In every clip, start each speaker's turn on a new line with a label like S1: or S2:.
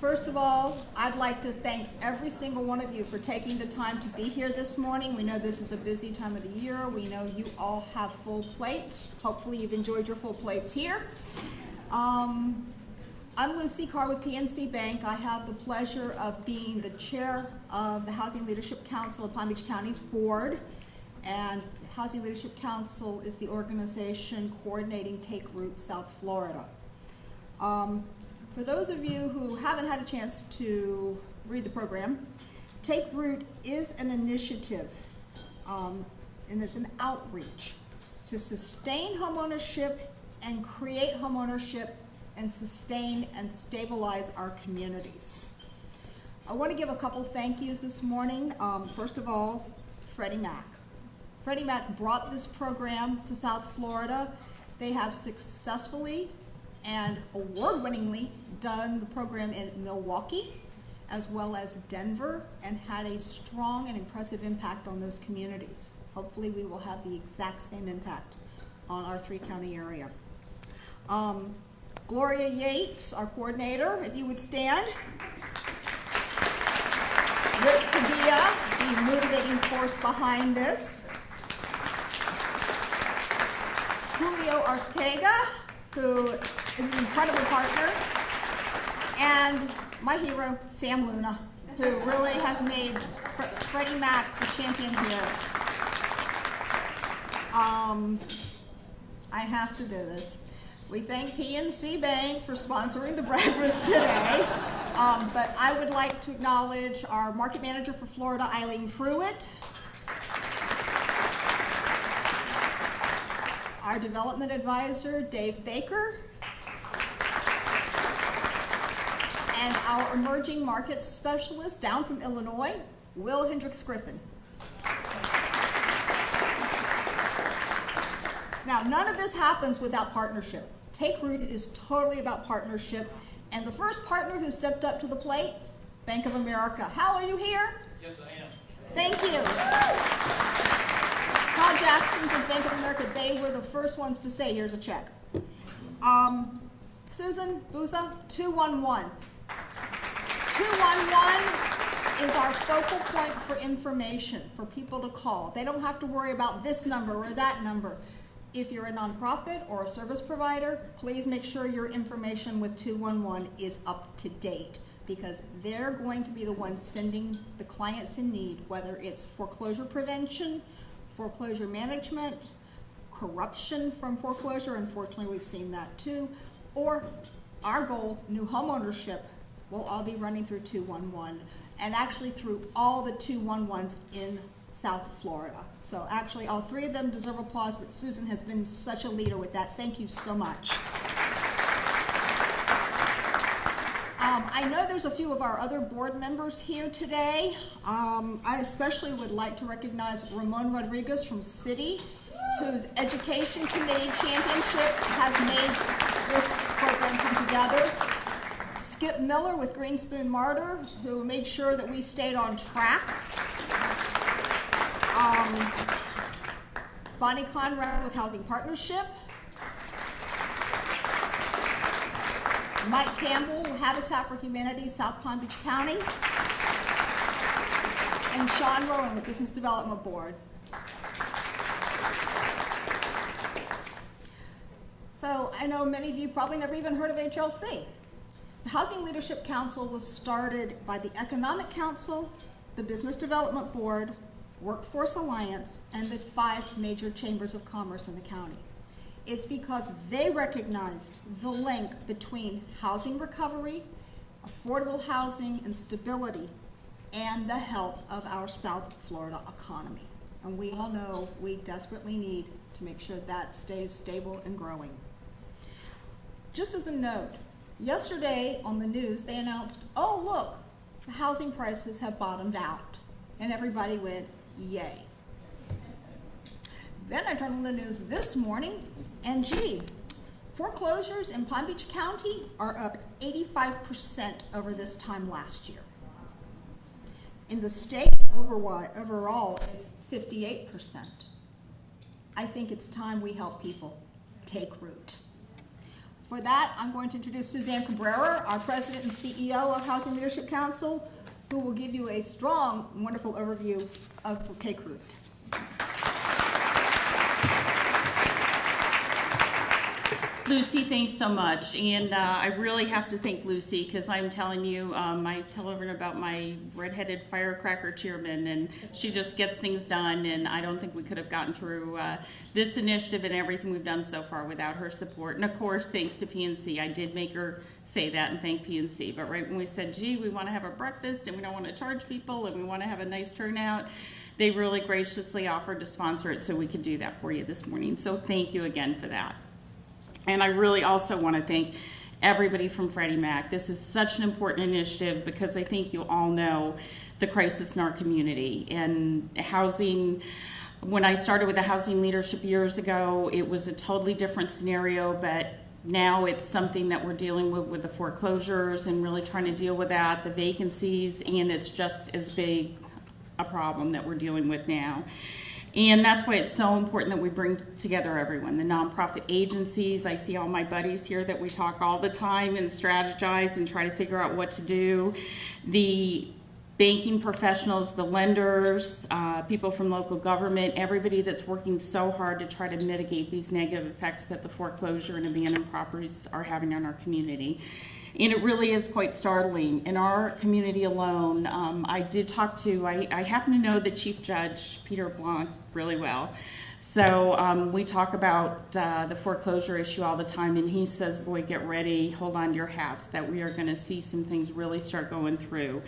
S1: First of all, I'd like to thank every single one of you for taking the time to be here this morning. We know this is a busy time of the year. We know you all have full plates. Hopefully you've enjoyed your full plates here. I'm Lucy Carr with PNC Bank. I have the pleasure of being the chair of the Housing Leadership Council of Palm Beach County's board. And Housing Leadership Council is the organization coordinating Take Root South Florida. For those of you who haven't had a chance to read the program, Take Root is an initiative and it's an outreach to sustain homeownership and create homeownership and sustain and stabilize our communities. I want to give a couple thank yous this morning. First of all, Freddie Mac. Freddie Mac brought this program to South Florida. They have successfully and award-winningly done the program in Milwaukee as well as Denver and had a strong and impressive impact on those communities. Hopefully we will have the exact same impact on our three-county area. Gloria Yates, our coordinator, if you would stand. Rick Padilla, the motivating force behind this. Julio Ortega, who is an incredible partner, and my hero, Sam Luna, who really has made Freddie Mac the champion here. I have to do this. We thank PNC Bank for sponsoring the breakfast today, but I would like to acknowledge our market manager for Florida, Eileen Pruitt, our development advisor, Dave Baker, and our emerging market specialist down from Illinois, Will Hendricks Griffin. Now, none of this happens without partnership. Take Root is totally about partnership, and the first partner who stepped up to the plate, Bank of America. Hal, are you here?
S2: Yes, I am.
S1: Thank you. Todd Jackson from Bank of America, they were the first ones to say, here's a check. Susan Buza, 211. 211 is our focal point for information for people to call. They don't have to worry about this number or that number. If you're a nonprofit or a service provider, please make sure your information with 211 is up to date, because they're going to be the ones sending the clients in need, whether it's foreclosure prevention, foreclosure management, corruption from foreclosure, unfortunately we've seen that too, or our goal, new homeownership, will all be running through 211, and actually through all the 211s in South Florida. So actually all three of them deserve applause, but Susan has been such a leader with that. Thank you so much. I know there's a few of our other board members here today. I especially would like to recognize Ramon Rodriguez from City, whose Education Committee Championship has made this program come together. Skip Miller with Greenspoon Martyr, who made sure that we stayed on track. Bonnie Conrad with Housing Partnership. Mike Campbell with Habitat for Humanity, South Palm Beach County. And Sean Rowan with Business Development Board. So I know many of you probably never even heard of HLC. The Housing Leadership Council was started by the Economic Council, the Business Development Board, Workforce Alliance, and the 5 major chambers of commerce in the county. It's because they recognized the link between housing recovery, affordable housing, and stability, and the health of our South Florida economy. And we all know we desperately need to make sure that stays stable and growing. Just as a note, yesterday on the news they announced, oh look, the housing prices have bottomed out. And everybody went, yay. Then I turned on the news this morning, and gee, foreclosures in Palm Beach County are up 85% over this time last year. In the state overall, it's 58%. I think it's time we help people take root. For that, I'm going to introduce Suzanne Cabrera, our President and CEO of Housing Leadership Council, who will give you a strong, wonderful overview of KCRUT.
S2: Lucy, thanks so much. And I really have to thank Lucy, because I'm telling you, I tell her about my redheaded firecracker chairman, and she just gets things done, and I don't think we could have gotten through this initiative and everything we've done so far without her support. And of course, thanks to PNC. I did make her say that and thank PNC. But right when we said, gee, we want to have a breakfast and we don't want to charge people and we want to have a nice turnout, they really graciously offered to sponsor it so we could do that for you this morning. So thank you again for that. And I really also want to thank everybody from Freddie Mac. This is such an important initiative because I think you all know the crisis in our community. And housing, when I started with the housing leadership years ago, it was a totally different scenario, but now it's something that we're dealing with the foreclosures and really trying to deal with that, the vacancies, and it's just as big a problem that we're dealing with now. And that's why it's so important that we bring together everyone, the nonprofit agencies. I see all my buddies here that we talk all the time and strategize and try to figure out what to do. The banking professionals, the lenders, people from local government, everybody that's working so hard to try to mitigate these negative effects that the foreclosure and abandoned properties are having on our community. And it really is quite startling. In our community alone, I happen to know the Chief Judge, Peter Blanc, really well. So we talk about the foreclosure issue all the time, and he says, boy, get ready, hold on to your hats, that we are going to see some things really start going through.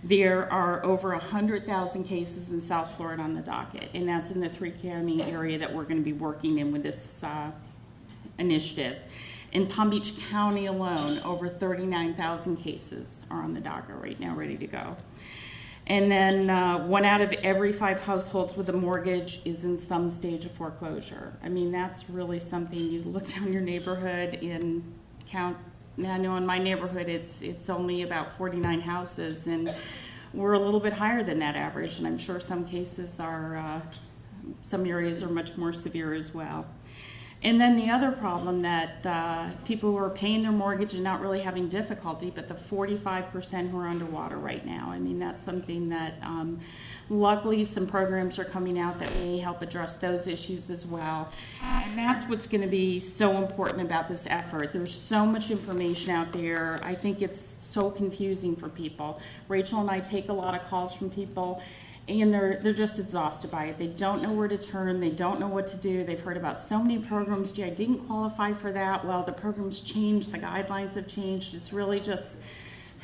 S2: There are over 100,000 cases in South Florida on the docket, and that's in the 3-county area that we're going to be working in with this initiative. In Palm Beach County alone, over 39,000 cases are on the docket right now, ready to go. And then 1 out of every 5 households with a mortgage is in some stage of foreclosure. I mean, that's really something. You look down your neighborhood and count. I know in my neighborhood it's only about 49 houses, and we're a little bit higher than that average, and I'm sure some cases are, some areas are much more severe as well. And then the other problem that people who are paying their mortgage and not really having difficulty, but the 45% who are underwater right now. I mean, that's something that luckily some programs are coming out that may help address those issues as well. And that's what's going to be so important about this effort. There's so much information out there. I think it's so confusing for people. Rachel and I take a lot of calls from people, and they're just exhausted by it. They don't know where to turn. They don't know what to do. They've heard about so many programs. Gee, I didn't qualify for that. Well, the programs changed. The guidelines have changed. It's really just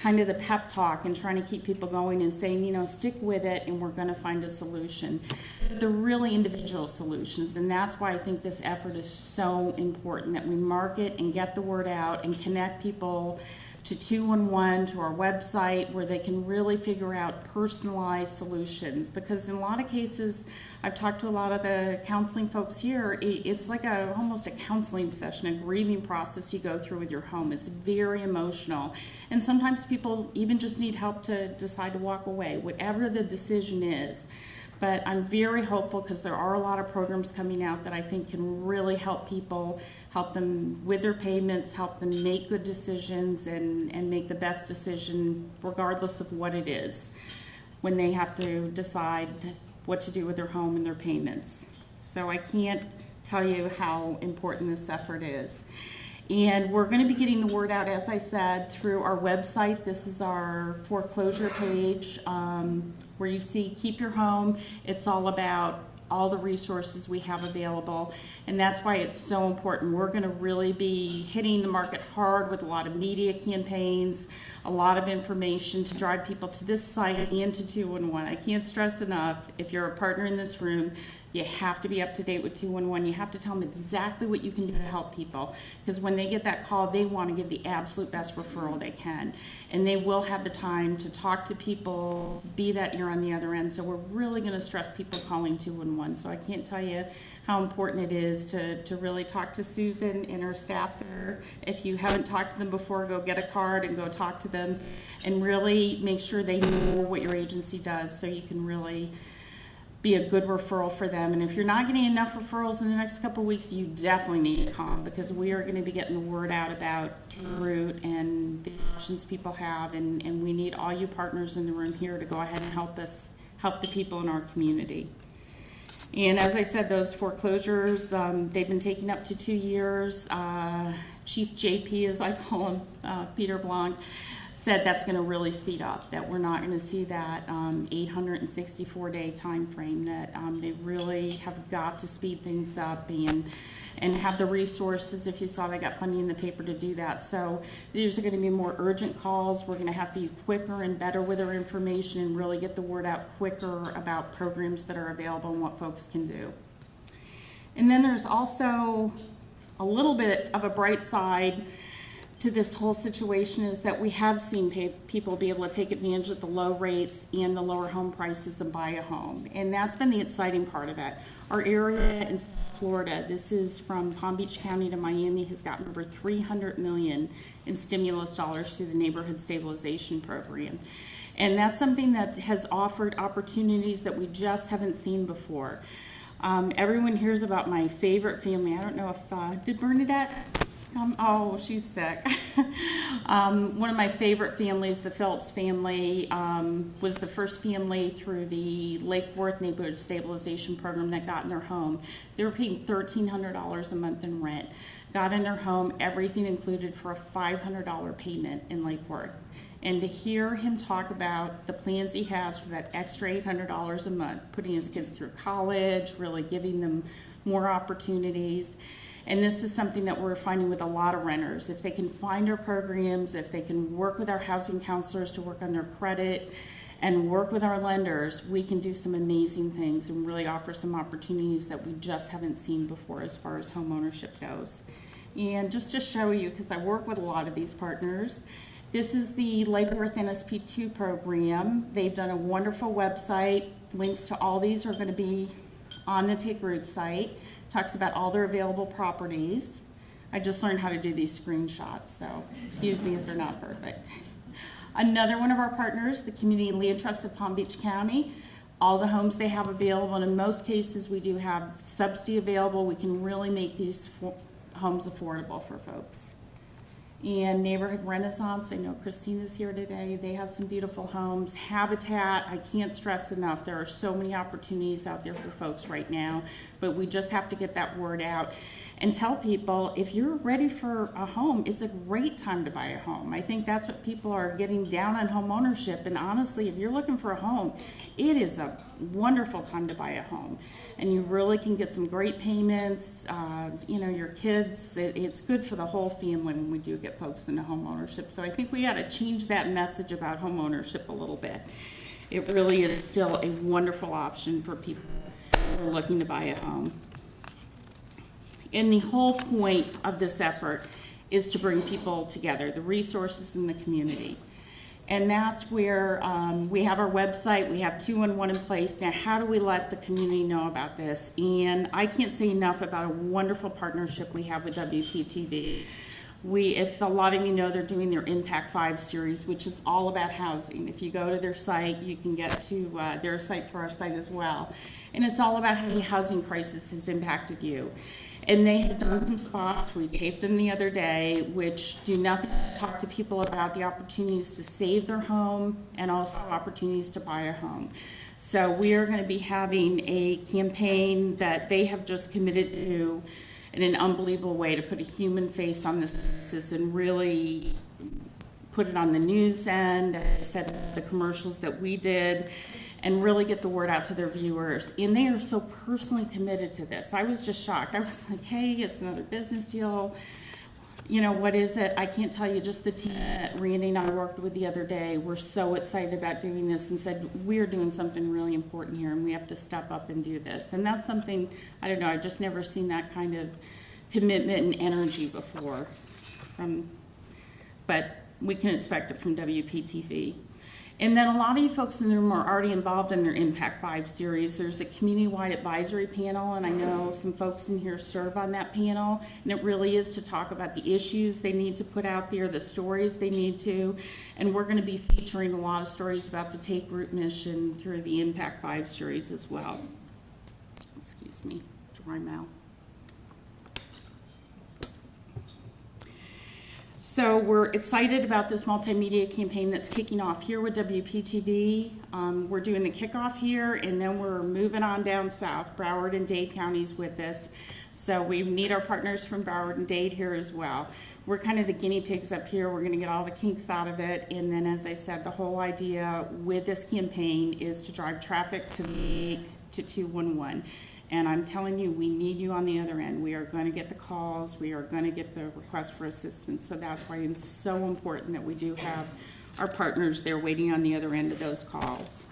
S2: kind of the pep talk and trying to keep people going and saying, you know, stick with it and we're going to find a solution. They're really individual solutions, and that's why I think this effort is so important, that we market and get the word out and connect people to 211, to our website, where they can really figure out personalized solutions. Because in a lot of cases, I've talked to a lot of the counseling folks here, it's like almost a counseling session, a grieving process you go through with your home. It's very emotional. And sometimes people even just need help to decide to walk away, whatever the decision is. But I'm very hopeful because there are a lot of programs coming out that I think can really help people, help them with their payments, help them make good decisions and make the best decision regardless of what it is when they have to decide what to do with their home and their payments. So I can't tell you how important this effort is. And we're going to be getting the word out, as I said, through our website. This is our foreclosure page where you see Keep Your Home. It's all about all the resources we have available, and that's why it's so important. We're going to really be hitting the market hard with a lot of media campaigns, a lot of information to drive people to this site and to 211. I can't stress enough, if you're a partner in this room, you have to be up to date with 211. You have to tell them exactly what you can do to help people, because when they get that call, they want to give the absolute best referral they can, and they will have the time to talk to people, be that ear on the other end. So we're really going to stress people calling 211. So I can't tell you how important it is to really talk to Susan and her staff there. If you haven't talked to them before, go get a card and go talk to them, and really make sure they know what your agency does, so you can really be a good referral for them. And if you're not getting enough referrals in the next couple of weeks, you definitely need to call, because we are going to be getting the word out about Root and the options people have, and we need all you partners in the room here to go ahead and help the people in our community. And as I said, those foreclosures, they've been taking up to 2 years. Chief JP, as I call him, Peter Blanc, said that's going to really speed up, that we're not going to see that 864-day time frame, that they really have got to speed things up and have the resources. If you saw, they got funding in the paper to do that. So these are going to be more urgent calls. We're going to have to be quicker and better with our information and really get the word out quicker about programs that are available and what folks can do. And then there's also a little bit of a bright side to this whole situation, is that we have seen people be able to take advantage of the low rates and the lower home prices and buy a home. And that's been the exciting part of it. Our area in Florida, this is from Palm Beach County to Miami, has gotten over $300 million in stimulus dollars through the Neighborhood Stabilization Program. And that's something that has offered opportunities that we just haven't seen before. Everyone hears about my favorite family. I don't know if, did Bernadette? Oh, she's sick. One of my favorite families, the Phillips family, was the first family through the Lake Worth Neighborhood Stabilization Program that got in their home. They were paying $1,300 a month in rent. Got in their home, everything included, for a $500 payment in Lake Worth. And to hear him talk about the plans he has for that extra $800 a month, putting his kids through college, really giving them more opportunities. And this is something that we're finding with a lot of renters. If they can find our programs, if they can work with our housing counselors to work on their credit and work with our lenders, we can do some amazing things and really offer some opportunities that we just haven't seen before as far as home ownership goes. And just to show you, because I work with a lot of these partners, this is the Lake Worth NSP2 program. They've done a wonderful website. Links to all these are going to be on the Take Root site. Talks about all their available properties. I just learned how to do these screenshots, so excuse me if they're not perfect. Another one of our partners, the Community Land Trust of Palm Beach County, all the homes they have available, and in most cases we do have subsidy available. We can really make these homes affordable for folks. And Neighborhood Renaissance, I know Christine is here today. They have some beautiful homes. Habitat, I can't stress enough, there are so many opportunities out there for folks right now, but we just have to get that word out and tell people, if you're ready for a home, it's a great time to buy a home. I think that's what people are getting down on home ownership, and honestly, if you're looking for a home, it is a wonderful time to buy a home. And you really can get some great payments, you know, your kids, it's good for the whole family when we do get folks into home ownership. So I think we got to change that message about home ownership a little bit. It really is still a wonderful option for people who are looking to buy a home. And the whole point of this effort is to bring people together, the resources in the community. And that's where we have our website, we have 2-in-1 in place. Now, how do we let the community know about this? And I can't say enough about a wonderful partnership we have with WPTV. If a lot of you know, they're doing their Impact 5 series, which is all about housing. If you go to their site, you can get to their site through our site as well. And it's all about how the housing crisis has impacted you. And they have done some spots, we taped them the other day, which do nothing but talk to people about the opportunities to save their home and also opportunities to buy a home. So we are going to be having a campaign that they have just committed to in an unbelievable way, to put a human face on this and really put it on the news end, as I said, the commercials that we did, and really get the word out to their viewers. And they are so personally committed to this. I was just shocked. I was like, hey, it's another business deal. You know, what is it? I can't tell you. Just the team that Randy and I worked with the other day, we're so excited about doing this and said, we're doing something really important here and we have to step up and do this. And that's something, I don't know, I've just never seen that kind of commitment and energy before. But we can expect it from WPTV. And then a lot of you folks in the room are already involved in their Impact 5 series. There's a community-wide advisory panel, and I know some folks in here serve on that panel, and it really is to talk about the issues they need to put out there, the stories they need to, and we're going to be featuring a lot of stories about the Take Root mission through the Impact 5 series as well. Excuse me, dry mouth. So we're excited about this multimedia campaign that's kicking off here with WPTV. We're doing the kickoff here, and then we're moving on down south. Broward and Dade counties with this. So we need our partners from Broward and Dade here as well. We're kind of the guinea pigs up here. We're going to get all the kinks out of it. And then, as I said, the whole idea with this campaign is to drive traffic to 211. And I'm telling you, we need you on the other end. We are going to get the calls. We are going to get the request for assistance. So that's why it's so important that we do have our partners there waiting on the other end of those calls.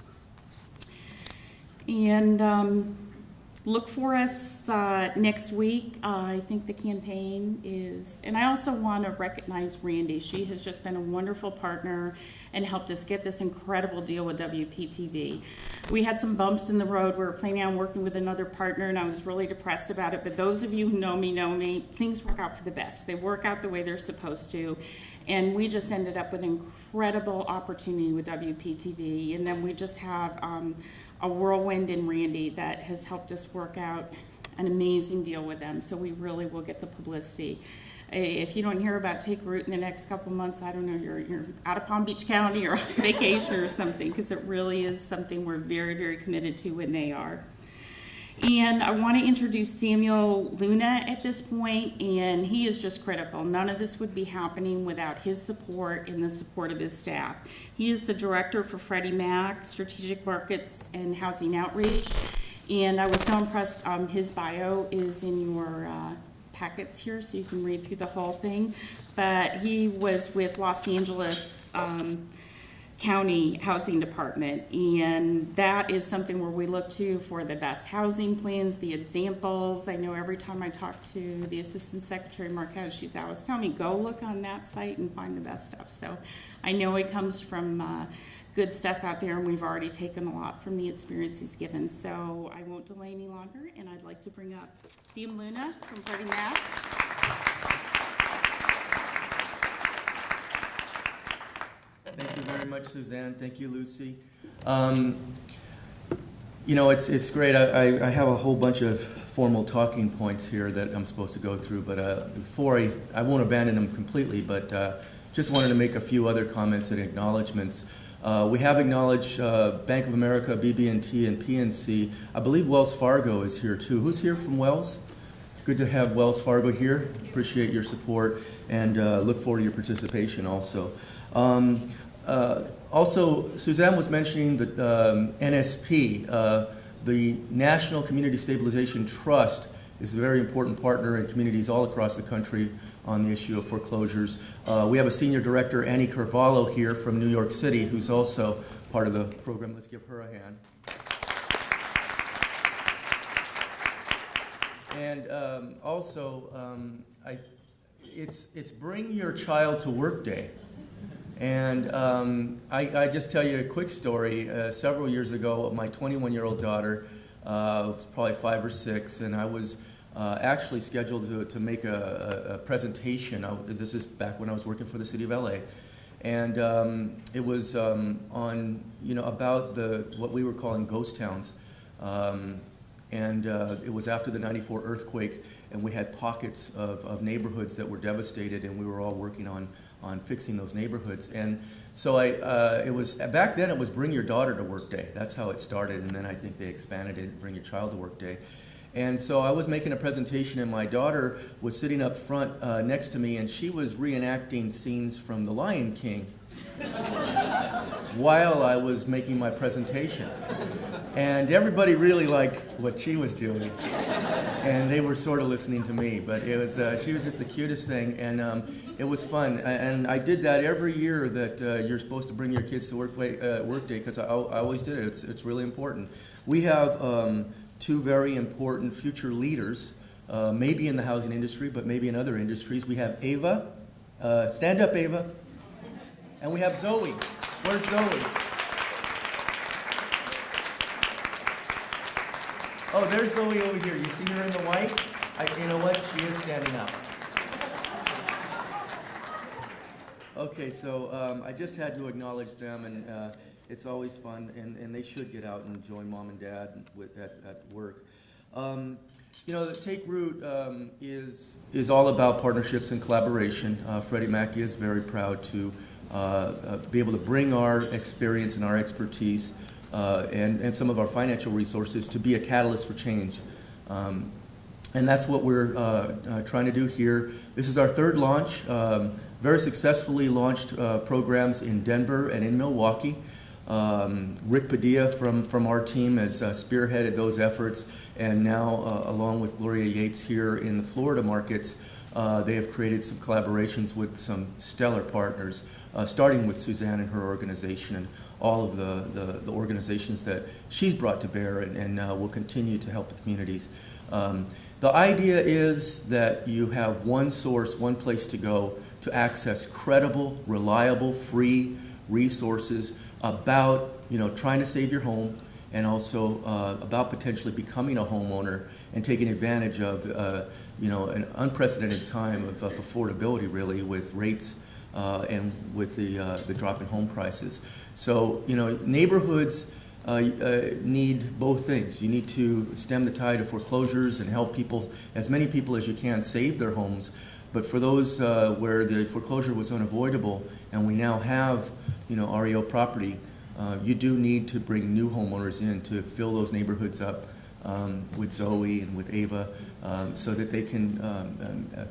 S2: And look for us next week. I think the campaign is, and I also want to recognize Randy. She has just been a wonderful partner and helped us get this incredible deal with WPTV. We had some bumps in the road. We were planning on working with another partner, and I was really depressed about it. But those of you who know me, things work out for the best. They work out the way they're supposed to. And we just ended up with an incredible opportunity with WPTV. And then we just have a whirlwind in Randy that has helped us work out an amazing deal with them. So we really will get the publicity. If you don't hear about Take Root in the next couple months, I don't know, you're out of Palm Beach County or on vacation or something, because it really is something we're very, very committed to, and they are. And I want to introduce Samuel Luna at this point, and he is just critical. None of this would be happening without his support and the support of his staff. He is the director for Freddie Mac, Strategic Markets and Housing Outreach, and I was so impressed. His bio is in your packets here, so you can read through the whole thing. But he was with Los Angeles County Housing Department, and that is something where we look to for the best housing plans, the examples. I know every time I talk to the Assistant Secretary Marquez, she's always telling me, go look on that site and find the best stuff. So I know it comes from good stuff out there, and we've already taken a lot from the experience he's given. So I won't delay any longer, and I'd like to bring up Sam Luna from Freddie Mac.
S3: Thank you very much, Suzanne. Thank you, Lucy. You know, it's great. I have a whole bunch of formal talking points here that I'm supposed to go through, but before I won't abandon them completely, but just wanted to make a few other comments and acknowledgments. We have acknowledged Bank of America, BB&T, and PNC. I believe Wells Fargo is here too. Who's here from Wells? Good to have Wells Fargo here. Appreciate your support and look forward to your participation also. Also, Suzanne was mentioning the NSP, the National Community Stabilization Trust, is a very important partner in communities all across the country on the issue of foreclosures. We have a senior director, Annie Carvalho, here from New York City, who's also part of the program. Let's give her a hand. And it's Bring Your Child to Work Day. And I just tell you a quick story. Several years ago, my 21-year-old daughter was probably 5 or 6, and I was actually scheduled to make a presentation. This is back when I was working for the city of LA. And it was on, about what we were calling ghost towns. And it was after the '94 earthquake, and we had pockets of neighborhoods that were devastated, and we were all working on fixing those neighborhoods. And so it was back then. It was Bring Your Daughter to Work Day. That's how it started, and then I think they expanded it, Bring Your Child to Work Day. And so I was making a presentation, and my daughter was sitting up front next to me, and she was reenacting scenes from The Lion King while I was making my presentation. And everybody really liked what she was doing, and they were sort of listening to me. But it was she was just the cutest thing, and it was fun. And I did that every year that you're supposed to bring your kids to work day, because I always did it. It's really important. We have 2 very important future leaders, maybe in the housing industry, but maybe in other industries. We have Ava. Stand up, Ava. And we have Zoe. Where's Zoe? Oh, there's Zoe over here. You see her in the white? You know what? She is standing up. Okay, so I just had to acknowledge them, and it's always fun, and they should get out and join mom and dad at work. You know, the Take Root is all about partnerships and collaboration. Freddie Mac is very proud to be able to bring our experience and our expertise and some of our financial resources to be a catalyst for change. And that's what we're trying to do here. This is our third launch. Very successfully launched programs in Denver and in Milwaukee. Rick Padilla from our team has spearheaded those efforts, and now along with Gloria Yates here in the Florida markets, they have created some collaborations with some stellar partners, starting with Suzanne and her organization and all of the organizations that she's brought to bear and will continue to help the communities. The idea is that you have one source, one place to go to access credible, reliable, free resources about, you know, trying to save your home, and also about potentially becoming a homeowner and taking advantage of, you know, an unprecedented time of affordability, really, with rates and with the drop in home prices. So, you know, neighborhoods need both things. You need to stem the tide of foreclosures and help people, as many people as you can, save their homes. But for those where the foreclosure was unavoidable, and we now have, you know, REO property, you do need to bring new homeowners in to fill those neighborhoods up with Zoe and with Ava, so that they can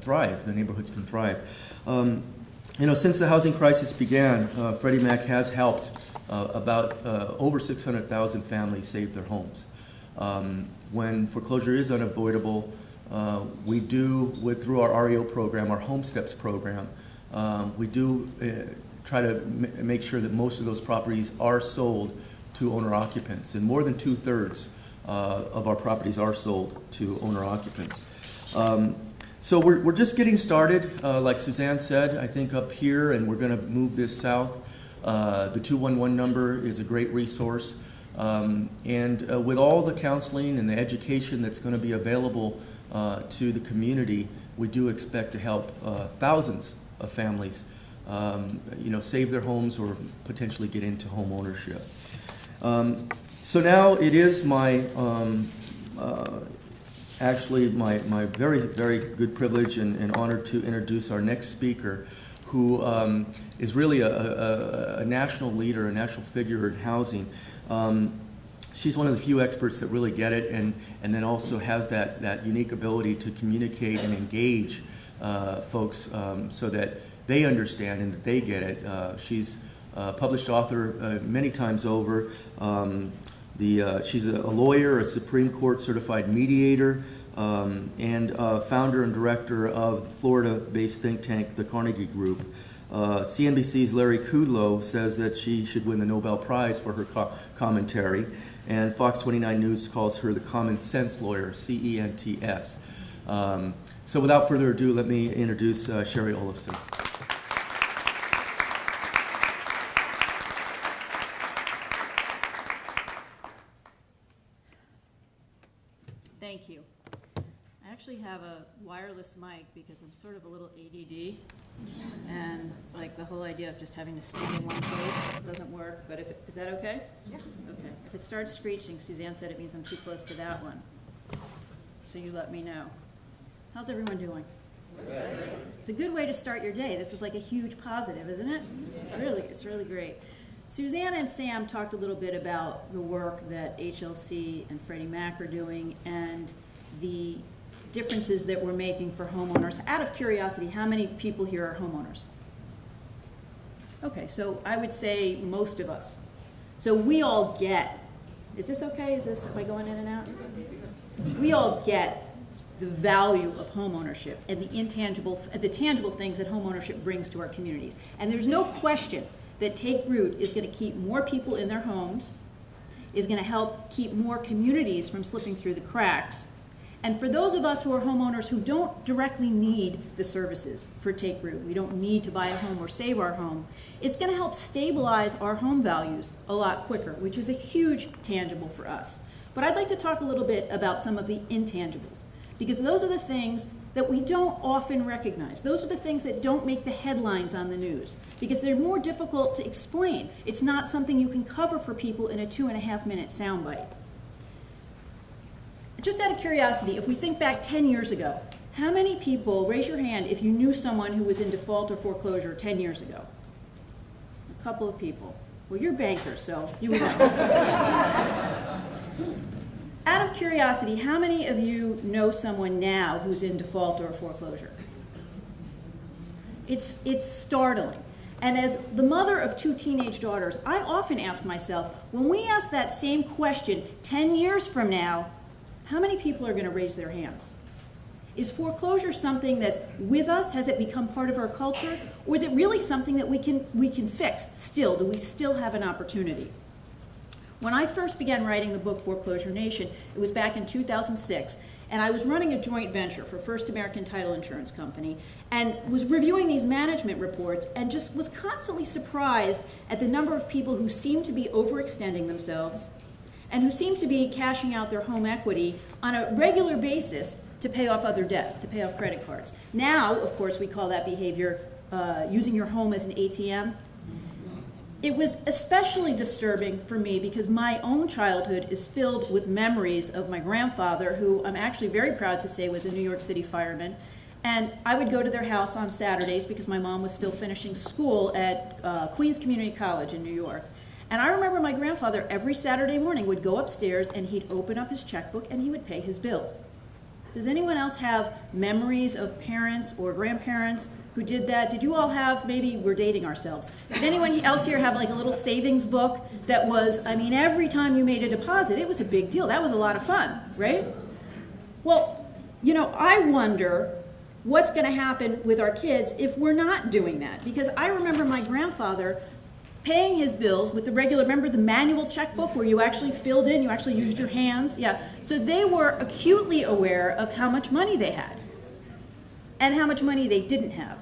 S3: thrive. The neighborhoods can thrive. You know, since the housing crisis began, Freddie Mac has helped about over 600,000 families save their homes. When foreclosure is unavoidable, we do, through our REO program, our Home Steps program, we do try to make sure that most of those properties are sold to owner occupants, and more than 2/3 of our properties are sold to owner occupants. So we're just getting started, like Suzanne said, I think up here, and we're going to move this south. The 211 number is a great resource. And with all the counseling and the education that's going to be available to the community, we do expect to help thousands of families, you know, save their homes or potentially get into home ownership. So now it is my actually my very, very good privilege and honor to introduce our next speaker, who is really a national leader, a national figure in housing. She's one of the few experts that really get it, and then also has that unique ability to communicate and engage folks so that they understand and that they get it. She's a published author many times over. She's a lawyer, a Supreme Court certified mediator, and founder and director of the Florida-based think tank, the Carnegie Group. CNBC's Larry Kudlow says that she should win the Nobel Prize for her commentary, and Fox 29 News calls her the common sense lawyer, CENTS. So without further ado, let me introduce Sherry Olafson.
S4: Thank you. I actually have a wireless mic because I'm sort of a little ADD, and like the whole idea of just having to stand in one place doesn't work, but is that okay? Yeah. Okay. If it starts screeching, Suzanne said it means I'm too close to that one. So you let me know. How's everyone doing? Good. It's a good way to start your day. This is like a huge positive, isn't it? Yeah. It's really great. Suzanne and Sam talked a little bit about the work that HLC and Freddie Mac are doing and the differences that we're making for homeowners. Out of curiosity, how many people here are homeowners? Okay, so I would say most of us. So we all get, is this okay? Am I going in and out? We all get the value of homeownership and the tangible things that homeownership brings to our communities. And there's no question that Take Root is going to keep more people in their homes, is going to help keep more communities from slipping through the cracks. And for those of us who are homeowners who don't directly need the services for Take Root, we don't need to buy a home or save our home, it's going to help stabilize our home values a lot quicker, which is a huge tangible for us. But I'd like to talk a little bit about some of the intangibles, because those are the things that we don't often recognize. Those are the things that don't make the headlines on the news, because they're more difficult to explain. It's not something you can cover for people in a 2.5-minute soundbite. Just out of curiosity, if we think back 10 years ago, how many people, raise your hand if you knew someone who was in default or foreclosure 10 years ago? A couple of people. Well, you're bankers, so you would know. Out of curiosity, how many of you know someone now who's in default or foreclosure? It's startling. And as the mother of 2 teenage daughters, I often ask myself, when we ask that same question 10 years from now, how many people are going to raise their hands? Is foreclosure something that's with us? Has it become part of our culture? Or is it really something that we can fix still? Do we still have an opportunity? When I first began writing the book Foreclosure Nation, it was back in 2006, and I was running a joint venture for First American Title Insurance Company, and was reviewing these management reports, and just was constantly surprised at the number of people who seemed to be overextending themselves, and who seemed to be cashing out their home equity on a regular basis to pay off other debts, to pay off credit cards. Now, of course, we call that behavior using your home as an ATM. It was especially disturbing for me because my own childhood is filled with memories of my grandfather, who I'm actually very proud to say was a New York City fireman. And I would go to their house on Saturdays because my mom was still finishing school at Queens Community College in New York. And I remember my grandfather every Saturday morning would go upstairs and he'd open up his checkbook and he would pay his bills. Does anyone else have memories of parents or grandparents who did that? Did you all have, maybe we're dating ourselves, did anyone else here have like a little savings book that was, I mean, every time you made a deposit, it was a big deal. That was a lot of fun, right? Well, you know, I wonder what's going to happen with our kids if we're not doing that. Because I remember my grandfather paying his bills with the regular, remember the manual checkbook where you actually filled in, you actually used your hands? Yeah. So they were acutely aware of how much money they had and how much money they didn't have.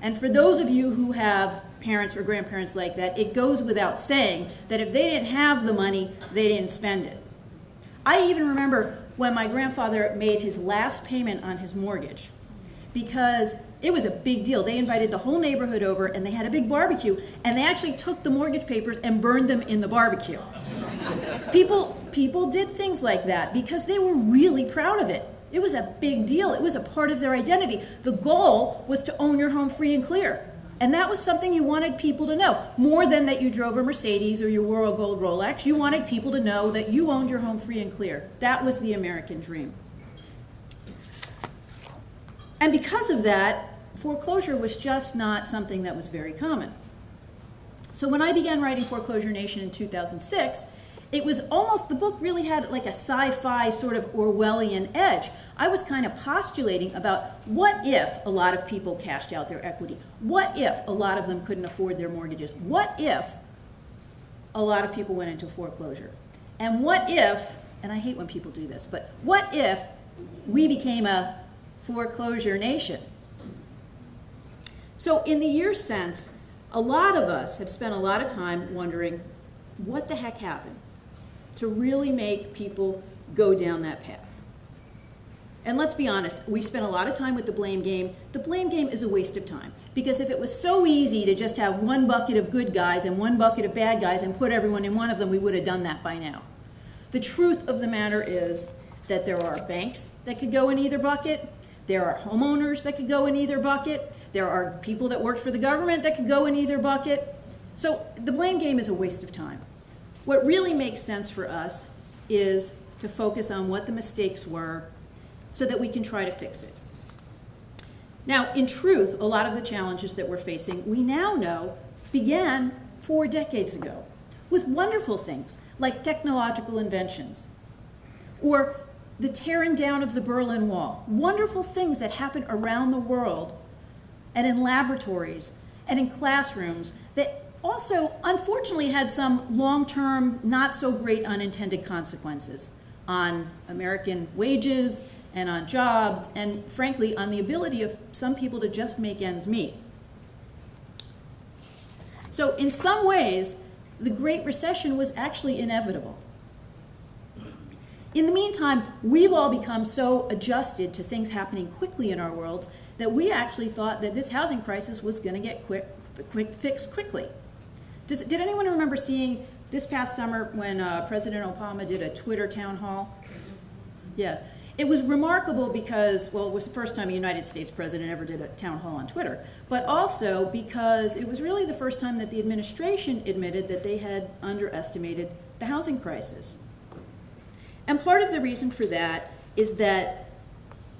S4: And for those of you who have parents or grandparents like that, it goes without saying that if they didn't have the money, they didn't spend it. I even remember when my grandfather made his last payment on his mortgage, because it was a big deal. They invited the whole neighborhood over and they had a big barbecue, and they actually took the mortgage papers and burned them in the barbecue. People did things like that because they were really proud of it. It was a big deal. It was a part of their identity. The goal was to own your home free and clear. And that was something you wanted people to know. More than that you drove a Mercedes or you wore a gold Rolex, you wanted people to know that you owned your home free and clear. That was the American dream. And because of that, foreclosure was just not something that was very common. So when I began writing Foreclosure Nation in 2006, it was almost, the book really had like a sci-fi sort of Orwellian edge. I was kind of postulating about what if a lot of people cashed out their equity? What if a lot of them couldn't afford their mortgages? What if a lot of people went into foreclosure? And what if, and I hate when people do this, but what if we became a foreclosure nation? So in the years since, a lot of us have spent a lot of time wondering what the heck happened to really make people go down that path. And let's be honest, we spent a lot of time with the blame game. The blame game is a waste of time, because if it was so easy to just have one bucket of good guys and one bucket of bad guys and put everyone in one of them, we would have done that by now. The truth of the matter is that there are banks that could go in either bucket. There are homeowners that could go in either bucket. There are people that worked for the government that could go in either bucket. So the blame game is a waste of time. What really makes sense for us is to focus on what the mistakes were so that we can try to fix it. Now, in truth, a lot of the challenges that we're facing, we now know began 4 decades ago with wonderful things like technological inventions or the tearing down of the Berlin Wall. Wonderful things that happen around the world and in laboratories and in classrooms that also, unfortunately, had some long-term, not so great unintended consequences on American wages and on jobs and, frankly, on the ability of some people to just make ends meet. So in some ways, the Great Recession was actually inevitable. In the meantime, we've all become so adjusted to things happening quickly in our worlds that we actually thought that this housing crisis was going to get fixed quickly. Did anyone remember seeing this past summer when President Obama did a Twitter town hall? Yeah. It was remarkable because, well, it was the first time a United States president ever did a town hall on Twitter, but also because it was really the first time that the administration admitted that they had underestimated the housing crisis. And part of the reason for that is that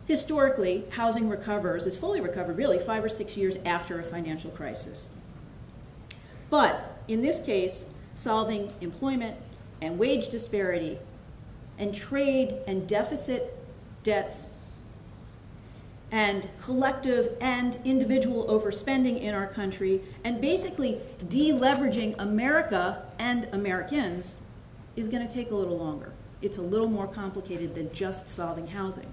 S4: historically, housing recovers, is fully recovered really 5 or 6 years after a financial crisis. But in this case, solving employment and wage disparity and trade and deficit debts and collective and individual overspending in our country and basically deleveraging America and Americans is going to take a little longer. It's a little more complicated than just solving housing.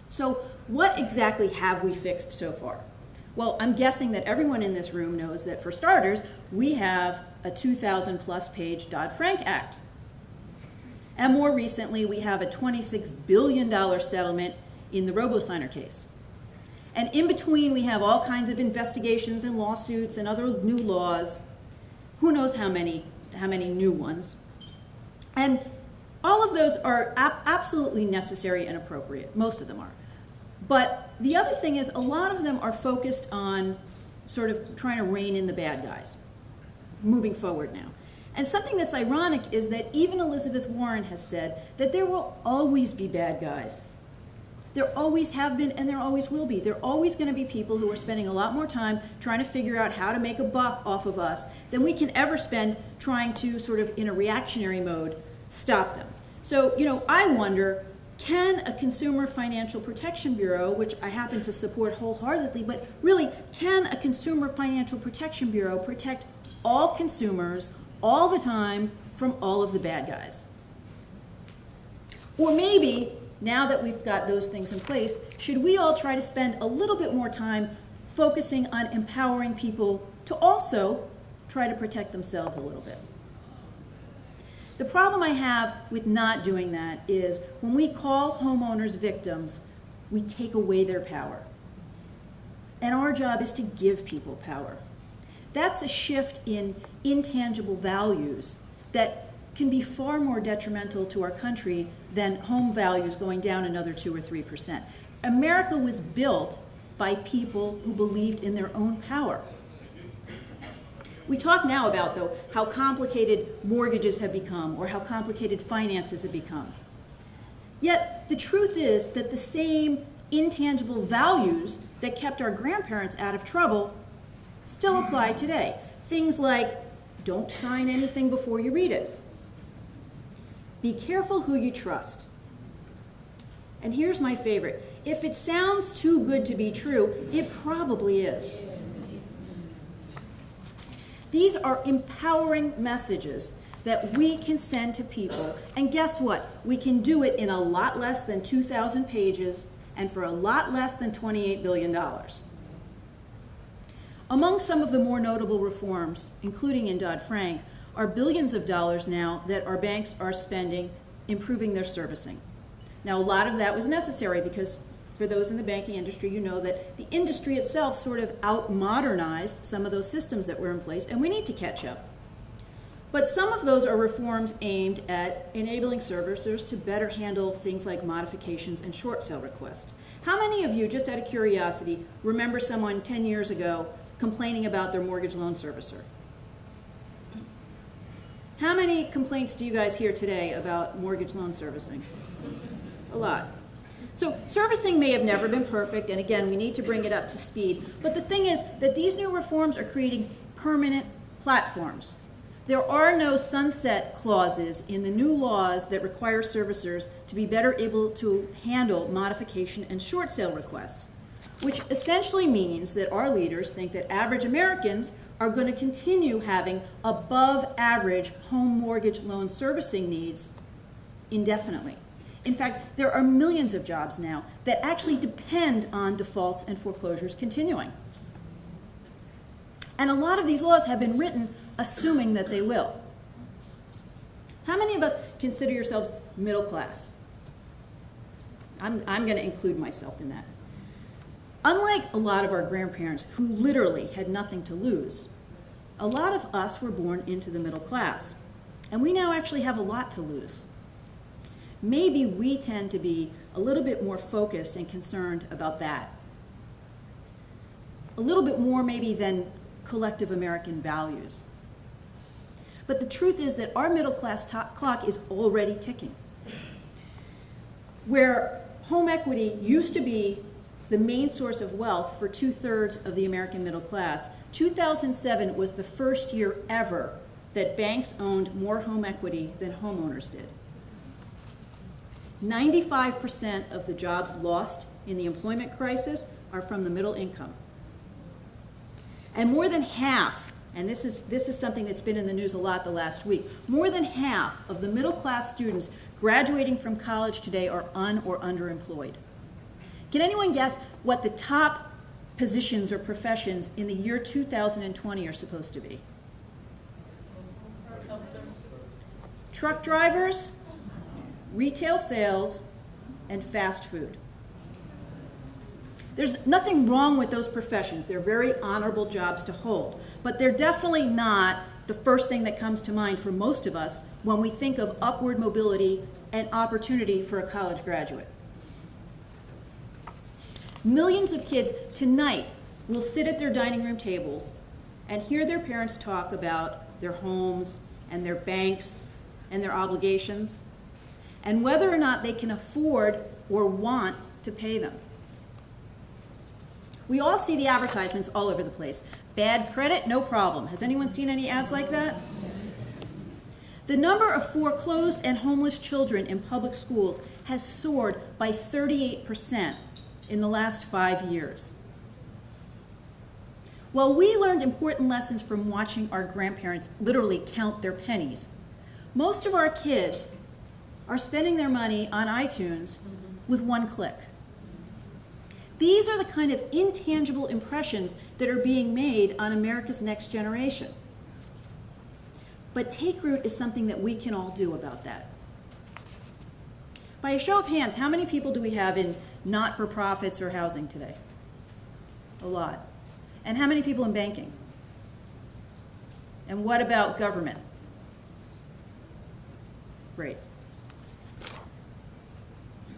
S4: So what exactly have we fixed so far? Well, I'm guessing that everyone in this room knows that for starters, we have a 2,000 plus page Dodd-Frank Act. And more recently, we have a $26 billion settlement in the RoboSigner case. And in between, we have all kinds of investigations and lawsuits and other new laws. Who knows how many new ones. And all of those are absolutely necessary and appropriate. Most of them are. But the other thing is a lot of them are focused on sort of trying to rein in the bad guys, moving forward now. And something that's ironic is that even Elizabeth Warren has said that there will always be bad guys. There always have been and there always will be. There are always going to be people who are spending a lot more time trying to figure out how to make a buck off of us than we can ever spend trying to sort of, in a reactionary mode, stop them. So, I wonder, can a Consumer Financial Protection Bureau, which I happen to support wholeheartedly, but really, can a Consumer Financial Protection Bureau protect all consumers all the time from all of the bad guys? Or maybe, now that we've got those things in place, should we all try to spend a little bit more time focusing on empowering people to also try to protect themselves a little bit? The problem I have with not doing that is when we call homeowners victims, we take away their power. And our job is to give people power. That's a shift in intangible values that can be far more detrimental to our country than home values going down another 2 or 3%. America was built by people who believed in their own power. We talk now about, though, how complicated mortgages have become or how complicated finances have become. Yet the truth is that the same intangible values that kept our grandparents out of trouble still apply today. Things like, don't sign anything before you read it. Be careful who you trust. And here's my favorite. If it sounds too good to be true, it probably is. These are empowering messages that we can send to people. And guess what? We can do it in a lot less than 2,000 pages and for a lot less than $28 billion. Among some of the more notable reforms, including in Dodd-Frank, are billions of dollars now that our banks are spending improving their servicing. Now, a lot of that was necessary because for those in the banking industry, you know that the industry itself sort of out-modernized some of those systems that were in place, and we need to catch up. But some of those are reforms aimed at enabling servicers to better handle things like modifications and short sale requests. How many of you, just out of curiosity, remember someone 10 years ago complaining about their mortgage loan servicer? How many complaints do you guys hear today about mortgage loan servicing? A lot. So servicing may have never been perfect, and again, we need to bring it up to speed. But the thing is that these new reforms are creating permanent platforms. There are no sunset clauses in the new laws that require servicers to be better able to handle modification and short sale requests, which essentially means that our leaders think that average Americans are going to continue having above average home mortgage loan servicing needs indefinitely. In fact, there are millions of jobs now that actually depend on defaults and foreclosures continuing. And a lot of these laws have been written assuming that they will. How many of us consider yourselves middle class. I'm going to include myself in that. Unlike a lot of our grandparents who literally had nothing to lose, a lot of us were born into the middle class, and we now actually have a lot to lose. Maybe we tend to be a little bit more focused and concerned about that. A little bit more maybe than collective American values. But the truth is that our middle class clock is already ticking. Where home equity used to be the main source of wealth for 2/3 of the American middle class, 2007 was the first year ever that banks owned more home equity than homeowners did. 95% of the jobs lost in the employment crisis are from the middle income. And more than half, and this is something that's been in the news a lot the last week, more than half of the middle class students graduating from college today are un- or underemployed. Can anyone guess what the top positions or professions in the year 2020 are supposed to be? Truck drivers, retail sales, and fast food. There's nothing wrong with those professions. They're very honorable jobs to hold. But they're definitely not the first thing that comes to mind for most of us when we think of upward mobility and opportunity for a college graduate. Millions of kids tonight will sit at their dining room tables and hear their parents talk about their homes and their banks and their obligations and whether or not they can afford or want to pay them. We all see the advertisements all over the place. Bad credit, no problem. Has anyone seen any ads like that? The number of foreclosed and homeless children in public schools has soared by 38% in the last 5 years. While we learned important lessons from watching our grandparents literally count their pennies, most of our kids are spending their money on iTunes with one click. These are the kind of intangible impressions that are being made on America's next generation. But Take Root is something that we can all do about that. By a show of hands, how many people do we have in not-for-profits or housing today? A lot. And how many people in banking? And what about government? Great.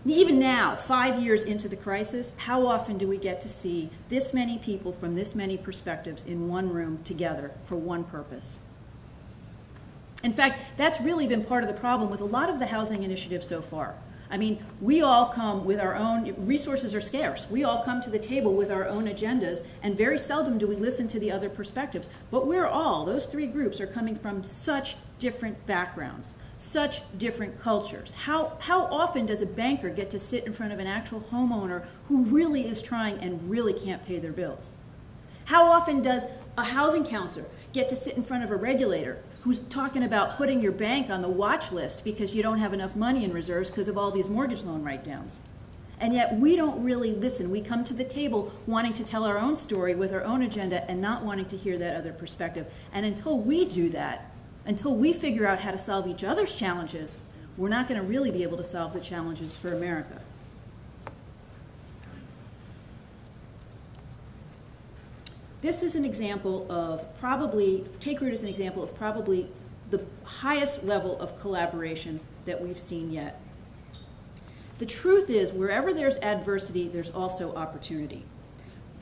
S4: Even now, 5 years into the crisis, how often do we get to see this many people from this many perspectives in one room together for one purpose? In fact, that's really been part of the problem with a lot of the housing initiatives so far. I mean, we all come with our own, resources are scarce. We all come to the table with our own agendas, and very seldom do we listen to the other perspectives. But those three groups are coming from such different backgrounds, such different cultures. How often does a banker get to sit in front of an actual homeowner who really is trying and really can't pay their bills? How often does a housing counselor get to sit in front of a regulator who's talking about putting your bank on the watch list because you don't have enough money in reserves because of all these mortgage loan write-downs? And yet we don't really listen. We come to the table wanting to tell our own story with our own agenda and not wanting to hear that other perspective. And until we do that, until we figure out how to solve each other's challenges, we're not going to really be able to solve the challenges for America. This is an example of Take Root is an example of probably the highest level of collaboration that we've seen yet. The truth is, wherever there's adversity, there's also opportunity.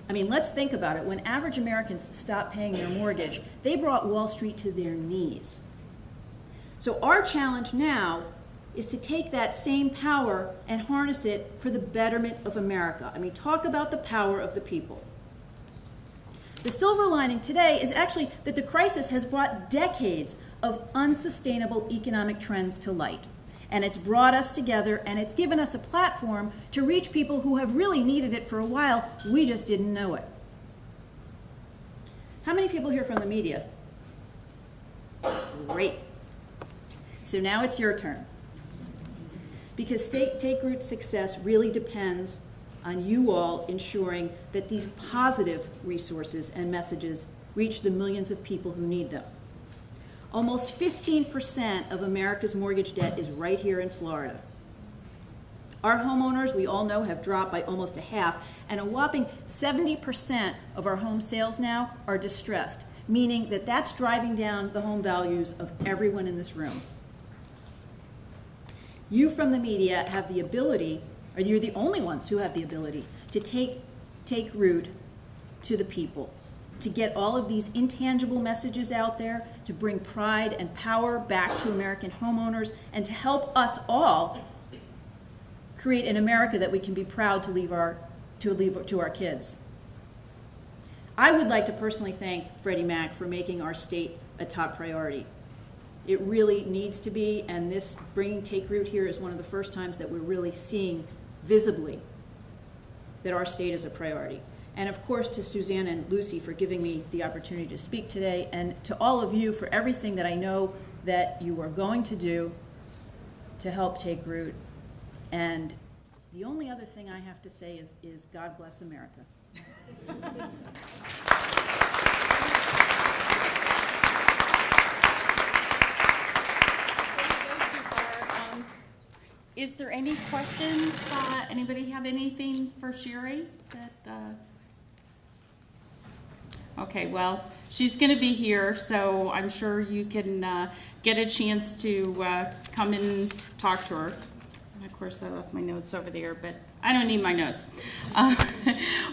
S4: I mean, let's think about it. When average Americans stopped paying their mortgage, they brought Wall Street to their knees. So our challenge now is to take that same power and harness it for the betterment of America. I mean, talk about the power of the people. The silver lining today is actually that the crisis has brought decades of unsustainable economic trends to light. And it's brought us together, and it's given us a platform to reach people who have really needed it for a while. We just didn't know it. How many people here from the media? Great. So now it's your turn. Because Take Root's success really depends on you all ensuring that these positive resources and messages reach the millions of people who need them. Almost 15% of America's mortgage debt is right here in Florida. Our homeowners, we all know, have dropped by almost a half, and a whopping 70% of our home sales now are distressed, meaning that that's driving down the home values of everyone in this room. You from the media have the ability, or you're the only ones who have the ability, to take root to the people, to get all of these intangible messages out there, to bring pride and power back to American homeowners, and to help us all create an America that we can be proud to leave to our kids. I would like to personally thank Freddie Mac for making our state a top priority. It really needs to be, and this bringing Take Root here is one of the first times that we're really seeing visibly that our state is a priority. And of course to Suzanne and Lucy for giving me the opportunity to speak today, and to all of you for everything that I know that you are going to do to help Take Root. And the only other thing I have to say is God bless America.
S2: Is there any questions? Anybody have anything for Sherry? Okay, well, she's going to be here, so I'm sure you can get a chance to come and talk to her. And of course, I left my notes over there, but I don't need my notes.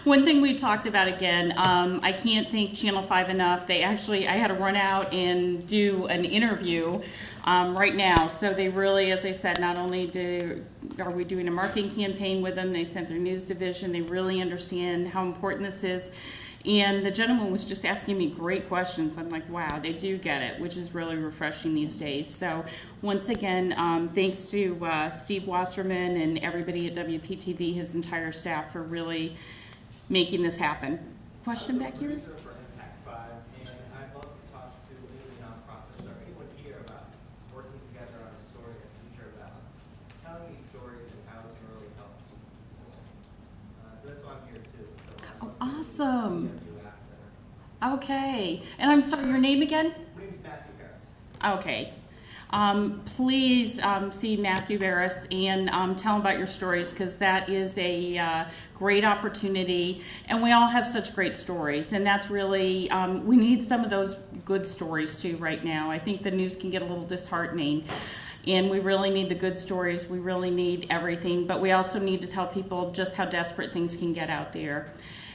S2: One thing we talked about again, I can't thank Channel 5 enough. I had to run out and do an interview right now. So they really, as I said, not only are we doing a marketing campaign with them, they sent their news division, they really understand how important this is. And the gentleman was just asking me great questions. I'm like, wow, they do get it, which is really refreshing these days. So once again, thanks to Steve Wasserman and everybody at WPTV, his entire staff, for really making this happen. Question back here?
S5: For Impact 5, and I'd love to talk to any nonprofits or anyone here about working together on a story in the future about telling these stories and how it can really help these people. So that's why I'm here too. So
S2: Oh, awesome. Okay. And I'm sorry, your name again?
S5: My name's Matthew Harris.
S2: Okay. Please see Matthew Barris and tell him about your stories, because that is a great opportunity, and we all have such great stories, and that's really, we need some of those good stories too right now. I think the news can get a little disheartening, and we really need the good stories. We really need everything, but we also need to tell people just how desperate things can get out there.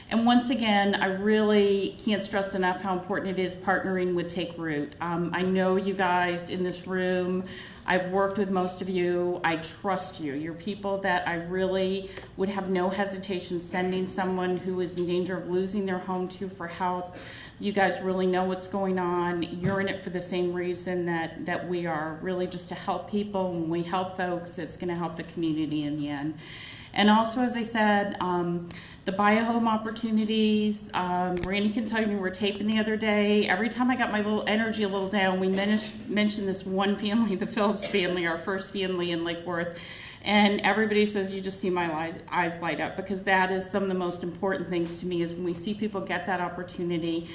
S2: And once again, I really can't stress enough how important it is partnering with Take Root. I know you guys in this room. I've worked with most of you. I trust you. You're people that I really would have no hesitation sending someone who is in danger of losing their home to for help. You guys really know what's going on. You're in it for the same reason that we are, really just to help people. When we help folks, it's going to help the community in the end. And also, as I said, the buy a home opportunities. Randy can tell you, we were taping the other day. Every time I got my little energy a little down, we mentioned this one family, the Phillips family, our first family in Lake Worth. And everybody says, you just see my eyes light up, because that is some of the most important things to me, is when we see people get that opportunity.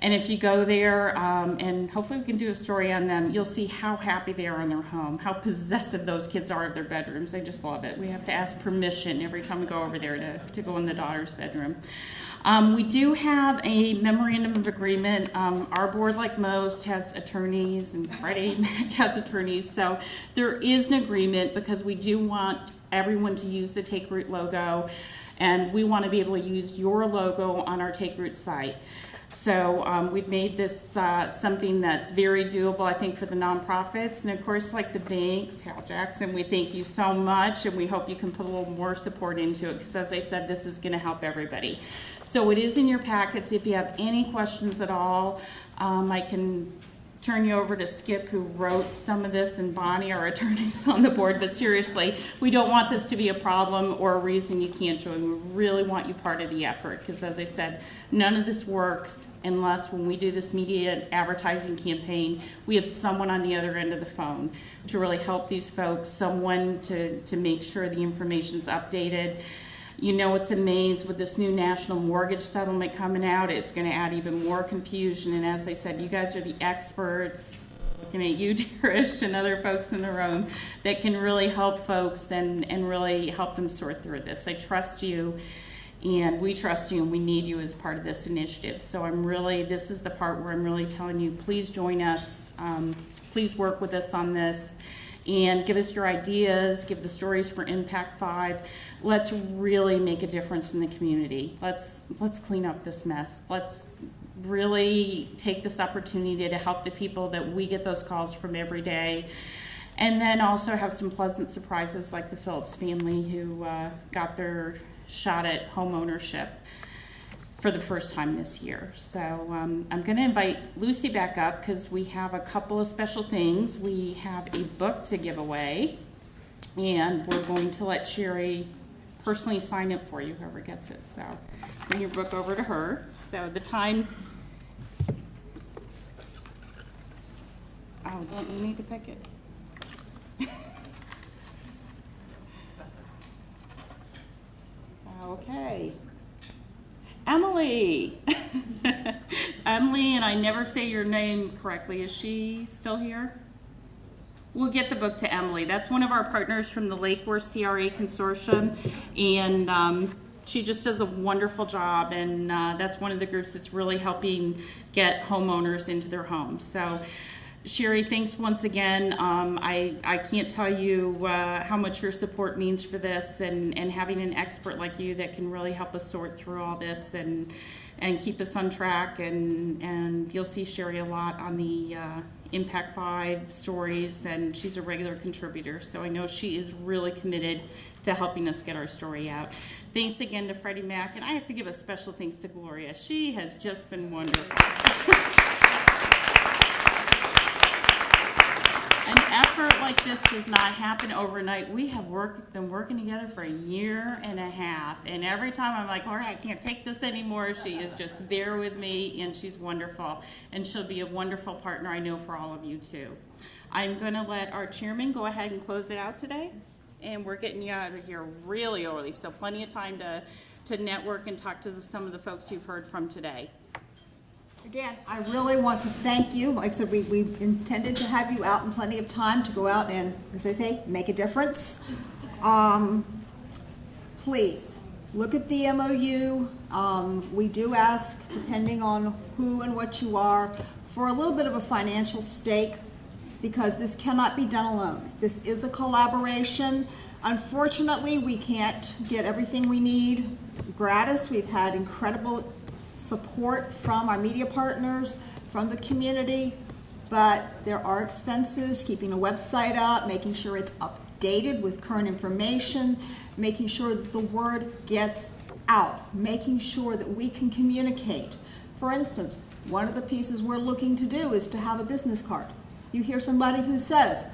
S2: And if you go there, and hopefully we can do a story on them, you'll see how happy they are in their home, how possessive those kids are of their bedrooms. They just love it. We have to ask permission every time we go over there to go in the daughter's bedroom. We do have a memorandum of agreement. Our board, like most, has attorneys, and Freddie Mac has attorneys. So there is an agreement, because we do want everyone to use the Take Root logo, and we want to be able to use your logo on our Take Root site. So we've made this something that's very doable, I think, for the nonprofits. And of course, like the banks, Hal Jackson, we thank you so much, and we hope you can put a little more support into it, because as I said, this is going to help everybody. So it is in your packets. If you have any questions at all, I can turn you over to Skip, who wrote some of this, and Bonnie, our attorneys on the board. But seriously, we don't want this to be a problem or a reason you can't join. We really want you part of the effort, because as I said, none of this works unless, when we do this media advertising campaign, we have someone on the other end of the phone to really help these folks, someone to make sure the information's updated. You know, it's a maze with this new national mortgage settlement coming out. It's going to add even more confusion. And as I said, you guys are the experts. looking at you, Darish, and other folks in the room that can really help folks and really help them sort through this. I trust you, and we trust you, and we need you as part of this initiative. So this is the part where I'm really telling you, please join us. Please work with us on this. And give us your ideas, give the stories for Impact 5. Let's really make a difference in the community. Let's clean up this mess. Let's really take this opportunity to help the people that we get those calls from every day. And then also have some pleasant surprises like the Phillips family who got their shot at home ownership for the first time this year. So I'm going to invite Lucy back up because we have a couple of special things. We have a book to give away, and we're going to let Sherry personally sign it for you, whoever gets it. So bring your book over to her. So the time... Oh, don't you need to pick it? Okay. Emily. Emily, and I never say your name correctly. Is she still here? We'll get the book to Emily. That's one of our partners from the Lake Worth CRA Consortium, and she just does a wonderful job, and that's one of the groups that's really helping get homeowners into their homes. So Sherry, thanks once again. I can't tell you how much your support means for this, and having an expert like you that can really help us sort through all this and keep us on track. And you'll see Sherry a lot on the Impact 5 stories, and she's a regular contributor. So I know she is really committed to helping us get our story out. Thanks again to Freddie Mac, and I have to give a special thanks to Gloria. She has just been wonderful. An effort like this does not happen overnight. We have been working together for 1.5 years, and every time I'm like, all right, I can't take this anymore, she is just there with me, and she's wonderful, and she'll be a wonderful partner, I know, for all of you too. I'm going to let our chairman go ahead and close it out today, and we're getting you out of here really early, so plenty of time to network and talk to some of the folks you've heard from today.
S1: Again, I really want to thank you. Like I said, we intended to have you out in plenty of time to go out and, as they say, make a difference. Please, look at the MOU. We do ask, depending on who and what you are, for a little bit of a financial stake, because this cannot be done alone. This is a collaboration. Unfortunately, we can't get everything we need gratis. We've had incredible support from our media partners, from the community, but there are expenses, keeping a website up, making sure it's updated with current information, making sure that the word gets out, making sure that we can communicate. For instance, one of the pieces we're looking to do is to have a business card. You hear somebody who says,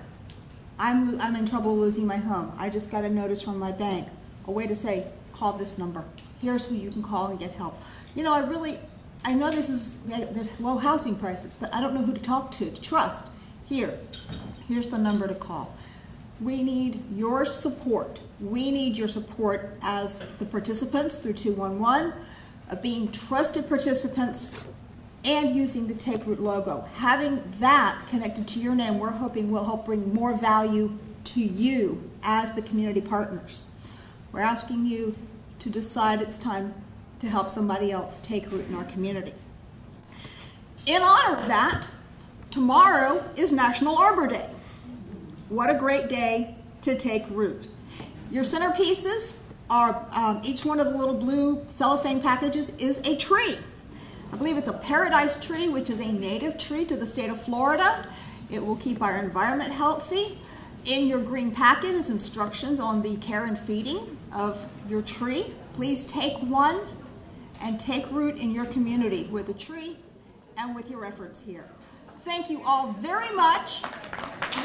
S1: I'm in trouble losing my home. I just got a notice from my bank. A way to say, call this number. Here's who you can call and get help. You know, I know there's low housing prices, but I don't know who to talk to trust. Here's the number to call. We need your support. We need your support as the participants through 211, being trusted participants, and using the Take Root logo. Having that connected to your name, we're hoping will help bring more value to you as the community partners. We're asking you to decide it's time to help somebody else take root in our community. In honor of that, tomorrow is National Arbor Day. What a great day to take root. Your centerpieces are, each one of the little blue cellophane packages is a tree. I believe it's a paradise tree, which is a native tree to the state of Florida. It will keep our environment healthy. In your green packet is instructions on the care and feeding of your tree. Please take one and take root in your community with a tree and with your efforts here. Thank you all very much.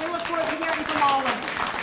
S1: We look forward to hearing from all of you.